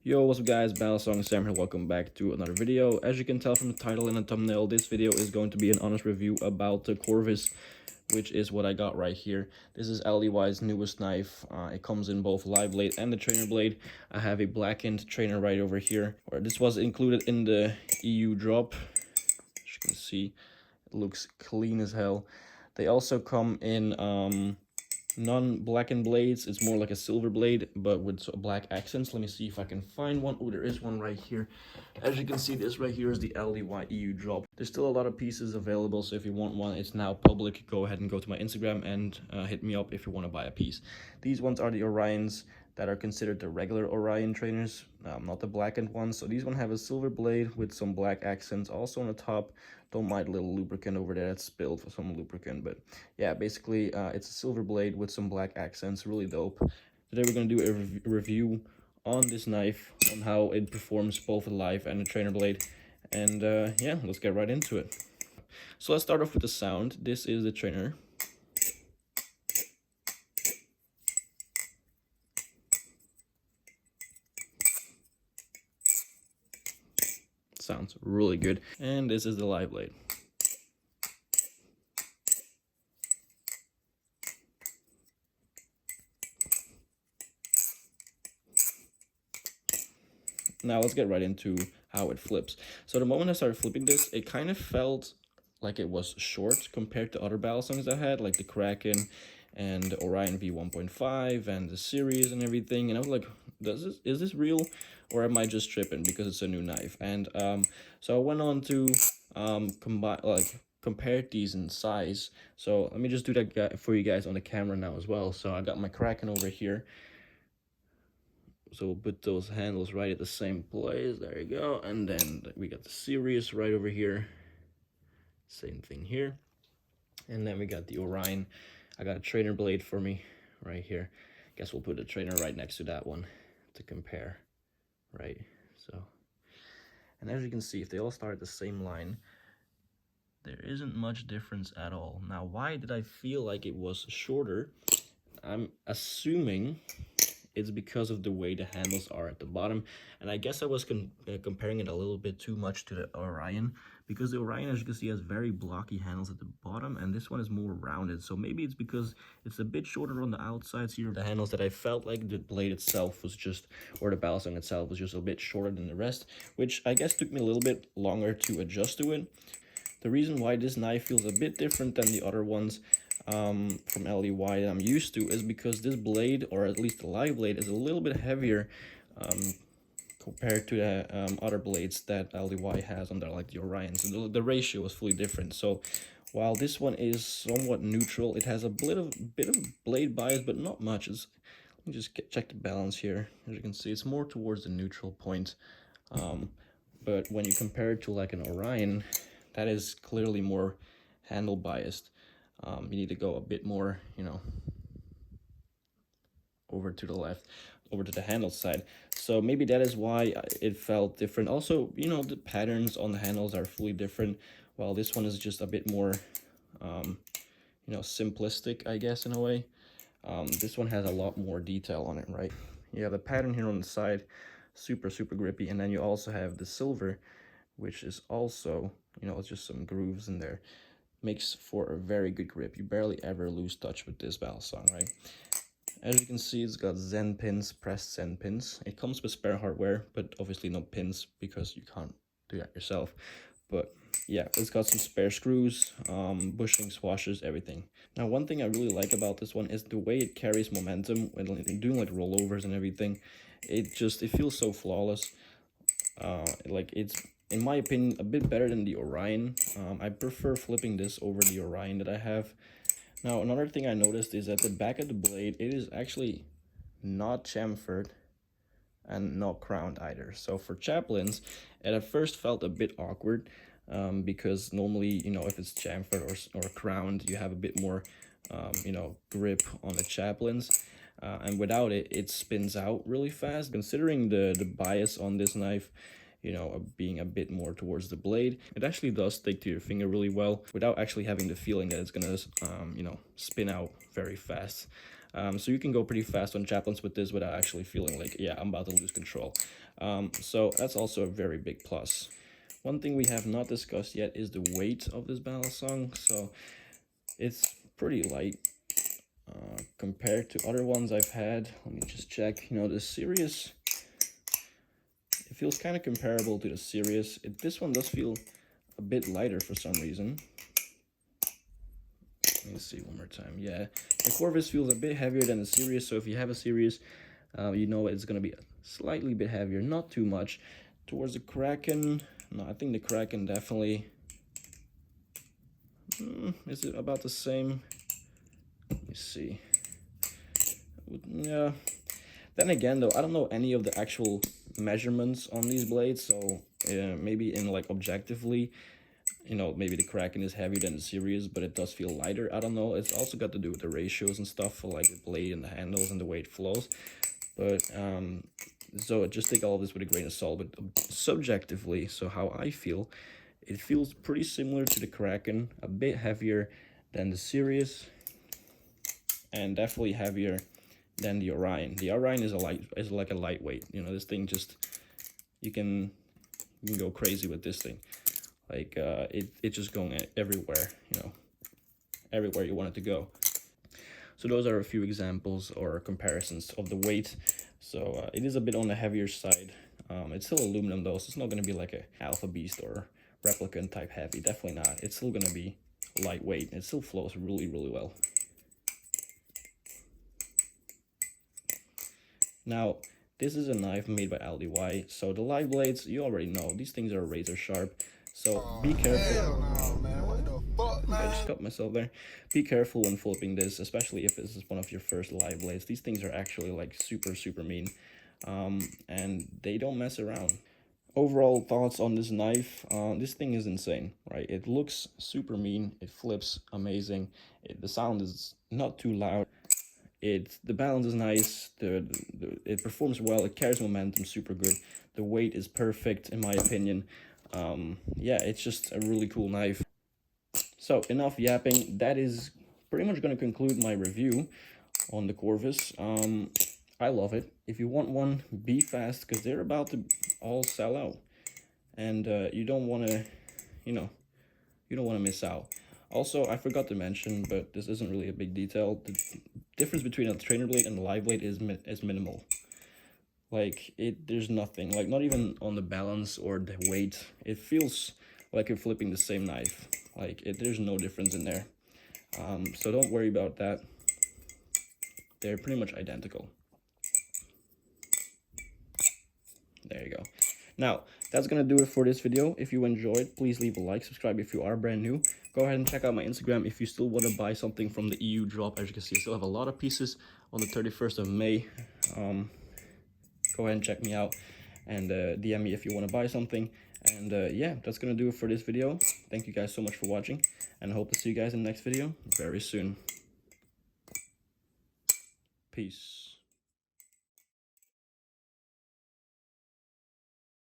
Yo, what's up guys, Battlesong Sam here, welcome back to another video. As you can tell from the title and the thumbnail, this video is going to be an honest review about the Corvis, which is what I got right here. This is LDY's newest knife. It comes in both live blade and the trainer blade. I have a blackened trainer right over here. This was included in the EU drop. As you can see, it looks clean as hell. They also come in non-blackened blades. It's more like a silver blade but with black accents. Let me see if I can find one. Oh, there is one right here. As you can see, this right here is the LDY EU drop. There's still a lot of pieces available, so if you want one, it's now public. Go ahead and go to my Instagram and hit me up if you want to buy a piece. These ones are the Orions that are considered the regular Orion trainers, not the blackened ones. So these one have a silver blade with some black accents also on the top. Don't mind a little lubricant over there that's spilled for some lubricant, but yeah, basically it's a silver blade with some black accents. Really dope. Today we're going to do a review on this knife, on how it performs both the live and the trainer blade, and yeah, let's get right into it. So let's start off with the sound. This is the trainer. Sounds really good. And this is the live blade. Now let's get right into how it flips. So the moment I started flipping this, it kind of felt like it was short compared to other Battlesongs I had, like the Kraken and the Orion V1.5 and the series and everything. And I was like, is this real, or am I just tripping because it's a new knife? And so I went on to compare these in size. So let me just do that for you guys on the camera now as well. So I got my Kraken over here. So we'll put those handles right at the same place. There you go. And then we got the series right over here. Same thing here. And then we got the Orion. I got a trainer blade for me right here. Guess we'll put the trainer right next to that one to compare, right? So, and as you can see, if they all start at the same line, there isn't much difference at all. Now, why did I feel like it was shorter? I'm assuming it's because of the way the handles are at the bottom, and I guess I was comparing it a little bit too much to the Orion, because the Orion, as you can see, has very blocky handles at the bottom, and this one is more rounded. So maybe it's because it's a bit shorter on the outsides here of the handles that I felt like the blade itself was just, or the Battlesong itself was just a bit shorter than the rest, which I guess took me a little bit longer to adjust to it. The reason why this knife feels a bit different than the other ones from LDY that I'm used to is because this blade, or at least the live blade, is a little bit heavier compared to the other blades that LDY has on there, like the Orion. So the ratio is fully different. So while this one is somewhat neutral, it has a bit of blade bias, but not much. Let me just check the balance here. As you can see, it's more towards the neutral point. But when you compare it to like an Orion, that is clearly more handle biased. You need to go a bit more, you know, over to the left, over to the handle side. So maybe that is why it felt different. Also, you know, the patterns on the handles are fully different, while this one is just a bit more, you know, simplistic, I guess, in a way. This one has a lot more detail on it, right? You have the pattern here on the side, super grippy, and then you also have the silver, which is also, you know, it's just some grooves in there. Makes for a very good grip. You barely ever lose touch with this Battlesong, right? As you can see, it's got Zen pins, pressed Zen pins. It comes with spare hardware, but obviously no pins because you can't do that yourself. But yeah, it's got some spare screws, bushings, washers, everything. Now, one thing I really like about this one is the way it carries momentum when doing like rollovers and everything. It feels so flawless. Like, it's, in my opinion, a bit better than the Orion. I prefer flipping this over the Orion that I have. Now, another thing I noticed is that the back of the blade, it is actually not chamfered and not crowned either. So for chaplains, it at first felt a bit awkward because normally, you know, if it's chamfered or crowned, you have a bit more, you know, grip on the chaplains. And without it, it spins out really fast. Considering the bias on this knife, you know, being a bit more towards the blade, it actually does stick to your finger really well without actually having the feeling that it's gonna, you know, spin out very fast. So you can go pretty fast on javelins with this without actually feeling like, yeah, I'm about to lose control. So that's also a very big plus. One thing we have not discussed yet is the weight of this balisong. So it's pretty light compared to other ones I've had. Let me just check. You know, the Sirius, it feels kind of comparable to the Sirius. This one does feel a bit lighter for some reason. Let me see one more time. Yeah, the Corvis feels a bit heavier than the Sirius. So if you have a Sirius, you know it's going to be slightly bit heavier, not too much. Towards the Kraken, no, I think the Kraken definitely is it about the same. Let me see. Yeah. Then again, though, I don't know any of the actual measurements on these blades, so maybe in like objectively, you know, maybe the Kraken is heavier than the Sirius, but it does feel lighter. I don't know. It's also got to do with the ratios and stuff for like the blade and the handles and the way it flows. But so just take all of this with a grain of salt. But subjectively, so how I feel, it feels pretty similar to the Kraken, a bit heavier than the Sirius, and definitely heavier than the Orion. The Orion is like a lightweight. You know, this thing just you can go crazy with this thing. Like it's just going everywhere. You know, everywhere you want it to go. So those are a few examples or comparisons of the weight. So it is a bit on the heavier side. It's still aluminum though, so it's not going to be like a Alpha Beast or Replicant type heavy. Definitely not. It's still going to be lightweight. It still flows really, really well. Now, this is a knife made by LDY. So the live blades, you already know, these things are razor sharp. So be careful. No, man. What the fuck, man? I just cut myself there. Be careful when flipping this, especially if this is one of your first live blades. These things are actually like super, super mean. And they don't mess around. Overall thoughts on this knife, this thing is insane, right? It looks super mean, it flips amazing, the sound is not too loud, the balance is nice, it performs well, it carries momentum super good, the weight is perfect in my opinion. Yeah, it's just a really cool knife. So enough yapping, that is pretty much going to conclude my review on the Corvus. I love it. If you want one, be fast because they're about to all sell out, and you don't want to, you know, you don't want to miss out. Also, I forgot to mention, but this isn't really a big detail. The difference between a trainer blade and a live blade is minimal. Like there's nothing. Like not even on the balance or the weight. It feels like you're flipping the same knife. Like there's no difference in there. So don't worry about that. They're pretty much identical. There you go. Now, that's going to do it for this video. If you enjoyed, please leave a like, subscribe if you are brand new. Go ahead and check out my Instagram if you still want to buy something from the EU drop. As you can see, I still have a lot of pieces on the 31st of May. Go ahead and check me out and DM me if you want to buy something. And yeah, that's going to do it for this video. Thank you guys so much for watching, and I hope to see you guys in the next video very soon. Peace.